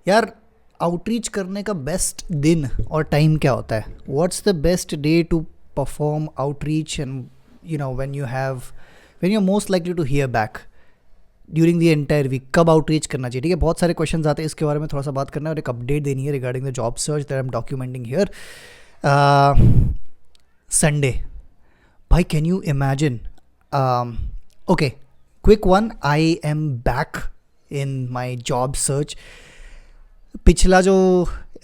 यार आउटरीच करने का बेस्ट दिन और टाइम क्या होता है? What's the best day to perform outreach and when you are most likely to hear back during the entire week? कब आउटरीच करना चाहिए? ठीक है, बहुत सारे क्वेश्चन आते हैं, इसके बारे में थोड़ा सा बात करना है और एक अपडेट देनी है regarding the job search that I'm documenting here. Sunday भाई, can you imagine? Okay, quick one. I'm back in my job search. पिछला जो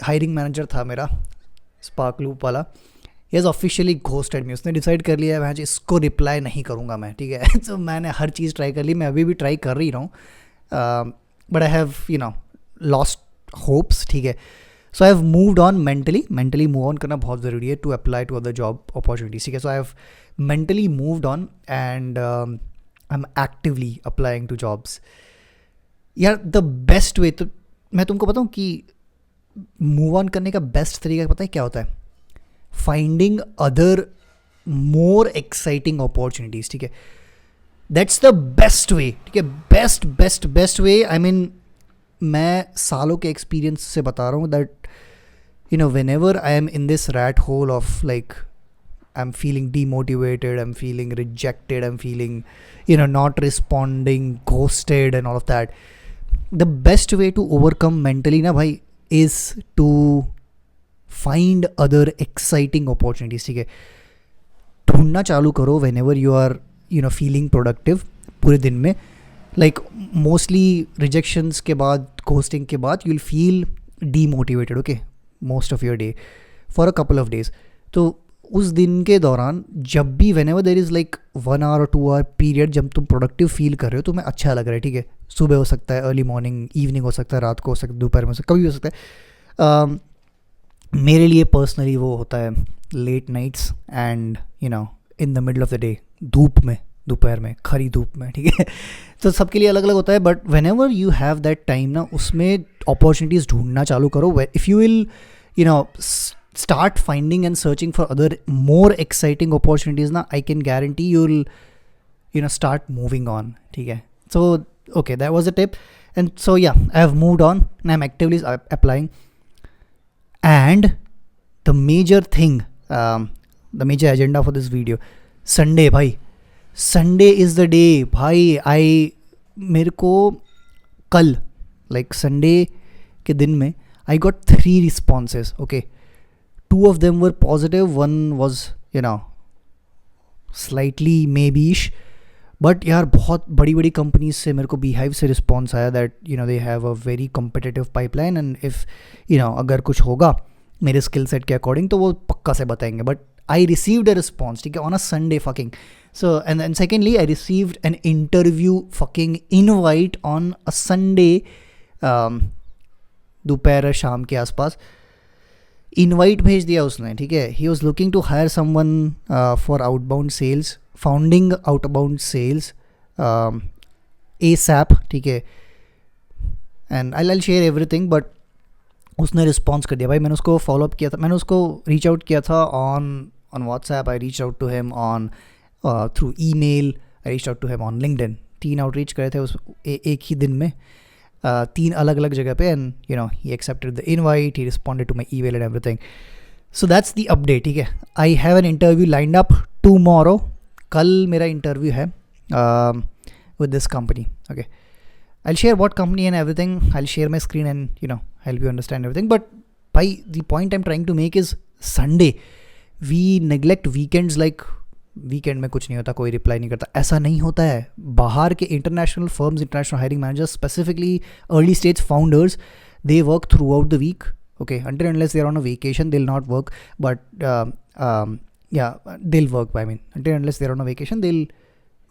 हायरिंग मैनेजर था मेरा, स्पार्क लूप वाला, he has officially ghosted me. उसने decide कर लिया है मैं इसको रिप्लाई नहीं करूँगा मैं. ठीक है तो मैंने हर चीज़ ट्राई कर ली, मैं अभी भी ट्राई कर रही हूँ, but I have lost hopes. ठीक है, so I have moved on mentally move on करना बहुत ज़रूरी है to apply to other job opportunities. ठीक है, so I have mentally moved on and I am actively applying to jobs. यार the best way, तो मैं तुमको बताऊँ कि मूव ऑन करने का बेस्ट तरीका पता है क्या होता है? Finding other more exciting opportunities. ठीक है, दैट्स द बेस्ट वे. ठीक है, best best best way. I mean, मैं सालों के एक्सपीरियंस से बता रहा हूँ that when ever I am in this rat hole of like I'm feeling demotivated, I'm feeling rejected, I'm feeling, not responding, ghosted and all of that. The best way to overcome mentally na bhai is to find other exciting opportunities. ठीक है, ढूंढना चालू करो whenever you are feeling productive पूरे दिन में. Like mostly rejections के बाद, ghosting के बाद you'll feel demotivated, okay, most of your day for a couple of days. तो उस दिन के दौरान जब भी when ever there is like 1 hour or 2 hour period जब तुम प्रोडक्टिव फील कर रहे हो, तुम्हें अच्छा लग रहा है. ठीक है, सुबह हो सकता है, अर्ली मॉर्निंग, इवनिंग हो सकता है, रात को हो सकता है, दोपहर में हो सकता है, कभी भी हो सकता है. मेरे लिए पर्सनली वो होता है late nights and in the middle of the day, धूप में, दोपहर में, खरी धूप में. ठीक है तो सबके लिए अलग अलग होता है, but when ever you have that time ना, उसमें अपॉर्चुनिटीज़ ढूंढना चालू करो. If you will start finding and searching for other more exciting opportunities na, I can guarantee you'll start moving on. ठीक है, so okay, that was a tip. And so yeah, I have moved on and I'm actively applying. And the major thing, the major agenda for this video, Sunday भाई, Sunday is the day भाई. मेरे को कल like Sunday के दिन में I got 3 responses. Okay, 2 of them were positive, one was slightly maybe-ish, but यार बहुत बड़ी बड़ी कंपनीज से मेरे को Beehive से रिस्पॉन्स आया that they have a very competitive pipeline and if अगर कुछ होगा मेरे स्किल सेट के अकॉर्डिंग तो वो पक्का से बताएंगे. But I received a response, ठीक है, on a Sunday fucking. So and secondly I received an interview fucking invite on a Sunday, दोपहर शाम के आसपास इनवाइट भेज दिया उसने. ठीक है, he was looking to hire someone for outbound sales, founding outbound sales ASAP. ठीक है, and I share everything, but उसने रिस्पॉन्स कर दिया भाई. मैंने उसको फॉलोअप किया था, मैंने उसको रीच आउट किया था on WhatsApp, I reach out to him on through email, I reach out to him on LinkedIn. 3 outreach करे थे उस एक ही दिन में, 3 अलग अलग जगह पे. And he accepted the invite, he responded to my email and everything. So that's the update. ठीक है, I have an interview lined up tomorrow. कल मेरा इंटरव्यू है with this company. Okay, I'll share what company and everything. I'll share my screen and help you understand everything. But by the point I'm trying to make is Sunday we neglect weekends. Like weekend में कुछ नहीं होता, कोई reply नहीं करता, ऐसा नहीं होता है. बाहर के international firms, international hiring managers, specifically early stage founders, they work throughout the week. Okay, until unless they are on a vacation they'll not work, but they'll work. I mean, until unless they are on a vacation they'll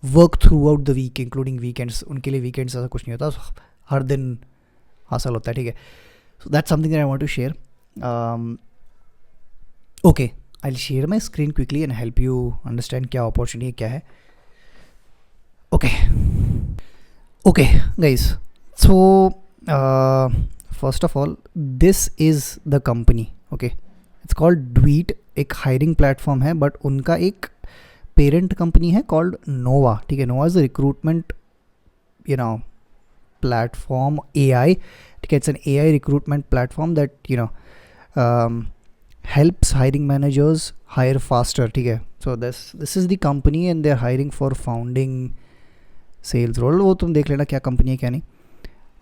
work throughout the week including weekends. उनके लिए weekends ऐसा कुछ नहीं होता, हर दिन हासिल होता है. ठीक है, so that's something I want to share. Okay, I will share my screen quickly and help you understand क्या अपॉर्चुनिटी क्या है. Okay guys, so first of all this is the company. Okay, it's called Dweet. एक hiring platform है, but उनका एक parent company है called Nova. ठीक है, Nova is a recruitment platform AI ठीक है. It's an AI recruitment platform that helps hiring managers hire faster. ठीक है. So this is the company and they're hiring for founding sales role. वो तुम देख लेना क्या कंपनी है क्या नहीं.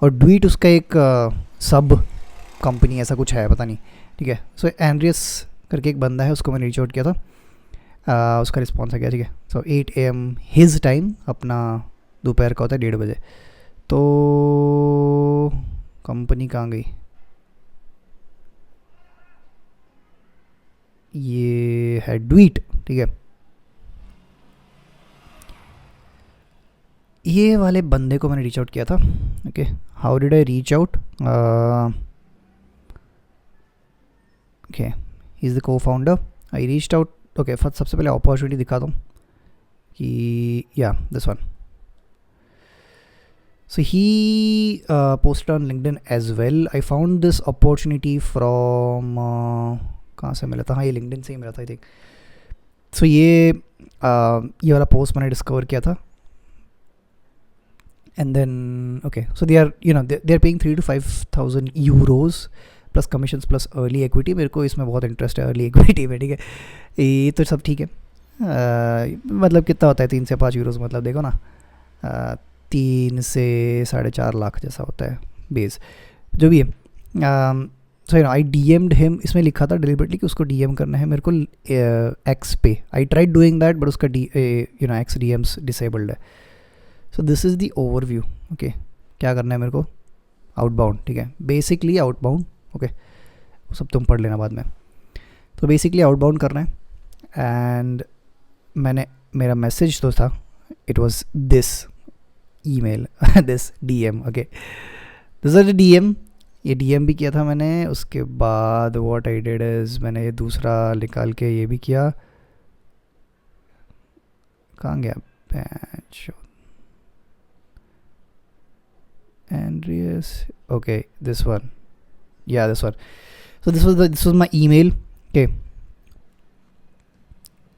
और Duit उसका एक सब कंपनी ऐसा कुछ है, पता नहीं. ठीक है. सो एंड्रियस करके एक बंदा है, उसको मैंने रीच आउट किया था. उसका रिस्पॉन्स आ गया. ठीक है. सो 8 AM हिज टाइम, अपना दोपहर का होता है 1:30 बजे. तो कंपनी कहाँ गई, ये है Duit. ठीक है. ये वाले बंदे को मैंने रीच आउट किया था. Okay. How did I reach out? Okay, he is the co founder. I reached out. Okay, first सबसे पहले अपॉर्चुनिटी दिखा दूँ कि या this one. So he posted on LinkedIn as well. I found this opportunity from कहाँ से मिला था? हाँ, ये LinkedIn से ही मिला था, आई थिंक. सो ये वाला पोस्ट मैंने डिस्कवर किया था. And then okay, so they are paying 3 to 5,000 euros plus commissions plus early equity. मेरे को इसमें बहुत इंटरेस्ट है अर्ली इक्विटी में. ठीक है. ये तो सब ठीक है. मतलब कितना होता है 3 से 5 यूरोज़, मतलब देखो ना, 3 से 4.5 लाख जैसा होता है बेस, जो भी है. सो आई DM'd हिम. इसमें लिखा था डिलिबरेटली कि उसको DM करना है मेरे को X पे. I tried doing that but उसका X DMs डिसेबल्ड है. So this is the overview. Okay, क्या करना है मेरे को? आउटबाउंड. ठीक है. Basically outbound. ओके, वो सब तुम पढ़ लेना बाद में. तो बेसिकली आउटबाउंड करना है. एंड मेरा मैसेज तो था, it was this email this DM. okay, this is a DM. ये DM भी किया था मैंने. उसके बाद what I did is मैंने ये दूसरा निकाल के ये भी किया. कहाँ गया patch? Andreas. okay, this one. yeah, this one. So this was my email. okay,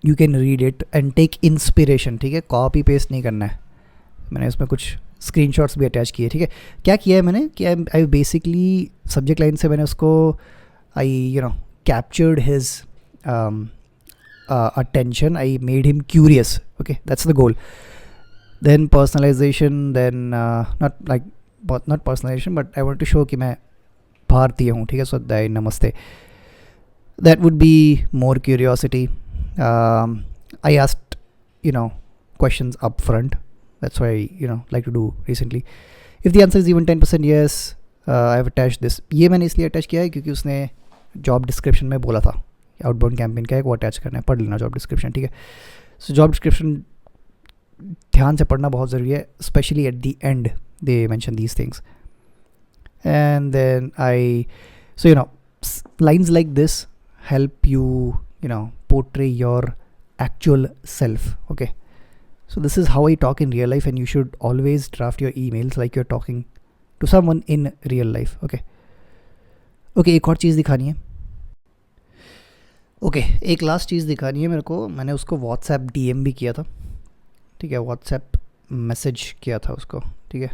you can read it and take inspiration. ठीक है. कॉपी पेस्ट नहीं करना है. मैंने उसमें कुछ स्क्रीनशॉट्स भी अटैच किए. ठीक है. क्या किया है मैंने कि आई बेसिकली सब्जेक्ट लाइन से मैंने उसको I captured his attention. I made him curious. Okay, that's the goal. Then personalisation, then not personalisation but I want to show कि मैं भारतीय हूँ. ठीक है. सो दाई नमस्ते. That would be more curiosity. I asked questions up front. That's why I like to do recently. If the answer is even 10% yes, I have attached this. ये मैंने इसलिए अटैच किया है क्योंकि उसने जॉब डिस्क्रिप्शन में बोला था आउटबाउंड कैंपेन का है, वो अटैच करना है. पढ़ लेना जॉब डिस्क्रिप्शन. ठीक है. सो जॉब डिस्क्रिप्शन ध्यान से पढ़ना बहुत ज़रूरी है. Specially at the end they mention these things. And then lines like this help you portray your actual self. okay, so this is how I talk in real life and you should always draft your emails like you're talking to someone in real life. okay, एक और चीज़ दिखानी है. एक last चीज़ दिखानी है मेरे को. मैंने उसको व्हाट्सएप DM भी किया था. ठीक है. व्हाट्सएप मैसेज किया था उसको. ठीक है.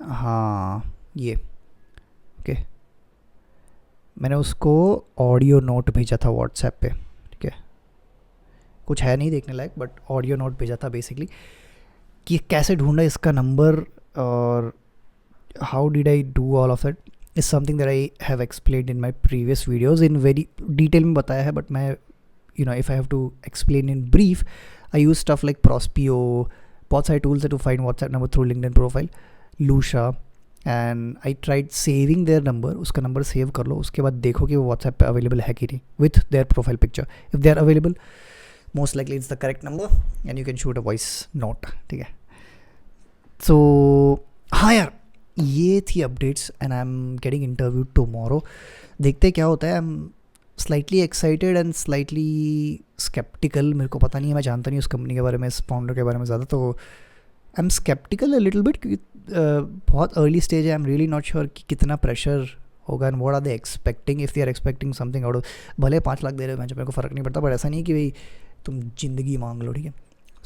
हाँ, ये ओके, मैंने उसको ऑडियो नोट भेजा था व्हाट्सएप पे. ठीक है. कुछ है नहीं देखने लायक बट ऑडियो नोट भेजा था बेसिकली कि कैसे ढूंढा इसका नंबर और how did I do all of that is something that I have explained in my previous videos. In very detail में बताया है बट मैं if I have to explain in brief, I use stuff like Prospeo. बहुत सारे tools है to find WhatsApp number through LinkedIn profile, Lusha, and I tried saving their number. उसका number save कर लो, उसके बाद देखो कि वो व्हाट्सएप पे अवेलेबल है कि नहीं with their profile picture. If they are available, most likely it's the correct number and you can shoot a voice note. ठीक है. सो हाँ यार, ये थी updates and I am getting interview tomorrow. देखते क्या होता है. I am slightly excited and slightly sceptical. मेरे को पता नहीं है, मैं जानता नहीं उस कंपनी के बारे में, इस फाउंडर के बारे में ज़्यादा, तो I am sceptical a little bit क्योंकि बहुत अर्ली स्टेज है. I am really not sure कि कितना प्रेशर होगा and what are they expecting. If they are expecting something out of, भले 5 लाख दे रहे हो, मेरे को फ़र्क नहीं पड़ता, बट ऐसा नहीं कि भाई तुम ज़िंदगी मांग लो. ठीक है.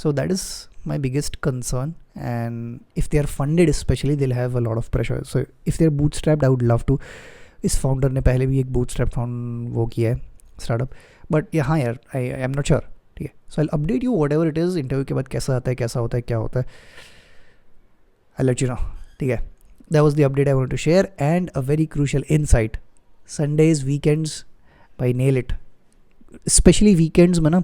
So that is my biggest concern. And if they are funded especially, they'll have a lot of pressure. So if they're bootstrapped, I would love to. इस फाउंडर ने पहले भी एक bootstrap फाउंड वो किया है स्टार्टअप, बट हाँ यार, आई एम नॉट श्योर. ठीक है, so I update you whatever it is. Interview के बाद कैसा आता है, कैसा होता है, क्या होता है, आई लेट यू नो. ठीक है, that was the update I wanted to share. And a very crucial insight, Sundays weekends भाई नेल इट. स्पेशली वीकेंड्स में ना,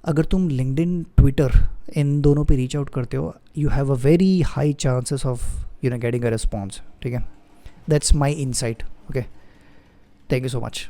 अगर तुम लिंक्डइन ट्विटर इन दोनों पे रीच आउट करते हो, you have a very high chances of getting a response. ठीक है, that's my insight. Okay, thank you so much.